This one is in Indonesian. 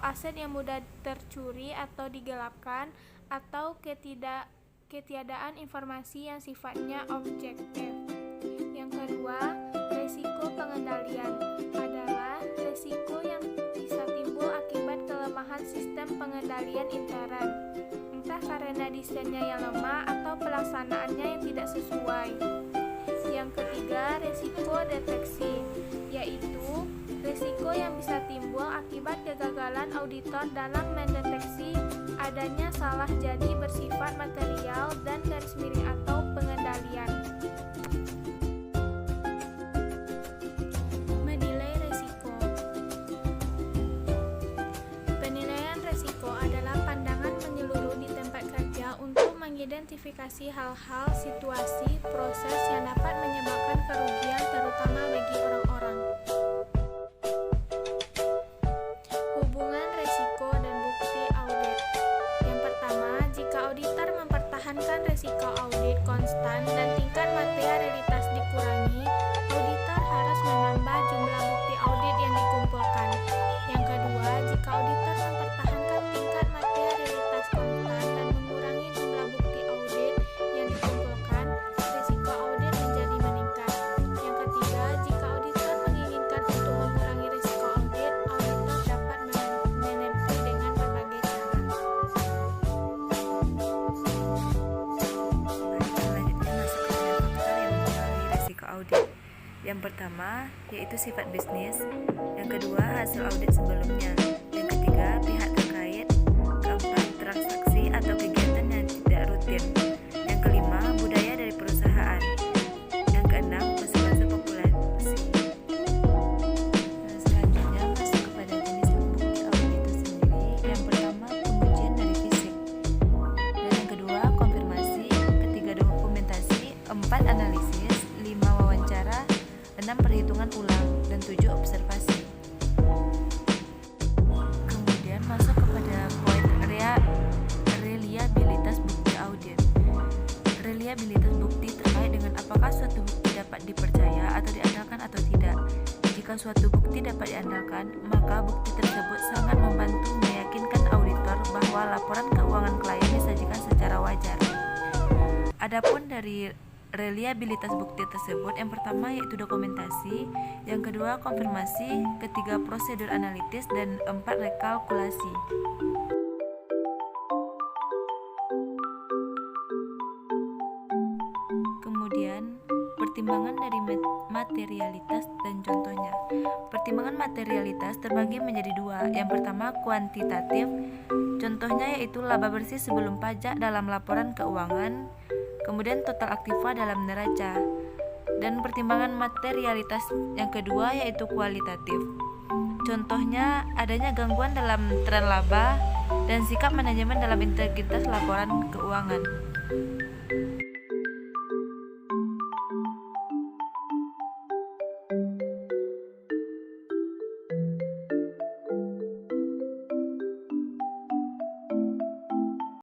aset yang mudah tercuri atau digelapkan, atau ketiadaan informasi yang sifatnya objektif. Yang kedua, resiko pengendalian adalah resiko yang bisa timbul akibat kelemahan sistem pengendalian intern, entah karena desainnya yang lemah atau pelaksanaannya yang tidak sesuai. Yang ketiga, resiko deteksi, yaitu resiko yang bisa timbul akibat kegagalan auditor dalam mendeteksi adanya salah jadi bersifat material dan garis miring atau pengendalian. Menilai resiko. Penilaian resiko adalah pandangan menyeluruh di tempat kerja untuk mengidentifikasi hal-hal, situasi, proses yang dapat menyebabkan kerugian terutama bagi orang-orang. Hubungan resiko dan bukti audit. Yang pertama, jika auditor mempertahankan resiko audit konstan dan tingkat materialitas dikurangi, auditor harus menambah jumlah bukti audit yang dikumpulkan. Yang kedua, jika auditor mempertahankan tingkat materialitas konstan dan mengurangi jumlah bukti audit yang dikumpulkan, risiko audit menjadi meningkat. Yang ketiga, jika auditor menginginkan untuk mengurangi risiko audit, auditor dapat menempuh dengan berbagai cara. Selanjutnya masuk kepada faktor yang mempengaruhi risiko audit. Yang pertama, yaitu sifat bisnis. Yang kedua, hasil audit sebelumnya. Yang ketiga, pihak terkait. Keempat, transaksi atau kegiatan yang tidak rutin. Yang kelima, budaya dari perusahaan. Yang keenam, persentase populasi. Selanjutnya masuk kepada jenis bukti audit itu sendiri. Yang pertama, pengujian dari fisik. Dan yang kedua, konfirmasi. Ketiga, dokumentasi. Empat, analisis. Lima, wawancara. 6. Perhitungan ulang, dan 7. Observasi. Kemudian masuk kepada poin reliabilitas bukti audit. Reliabilitas bukti terkait dengan apakah suatu bukti dapat dipercaya atau diandalkan atau tidak. Jika suatu bukti dapat diandalkan, maka bukti tersebut sangat membantu meyakinkan auditor bahwa laporan keuangan klien disajikan secara wajar. Adapun dari reliabilitas bukti tersebut, yang pertama yaitu dokumentasi, yang kedua konfirmasi, ketiga prosedur analitis, dan 4 rekalkulasi. Kemudian pertimbangan dari materialitas dan contohnya. Pertimbangan materialitas terbagi menjadi dua. Yang pertama kuantitatif, contohnya yaitu laba bersih sebelum pajak dalam laporan keuangan, kemudian total aktiva dalam neraca. Dan pertimbangan materialitas yang kedua yaitu kualitatif. Contohnya adanya gangguan dalam tren laba dan sikap manajemen dalam integritas laporan keuangan.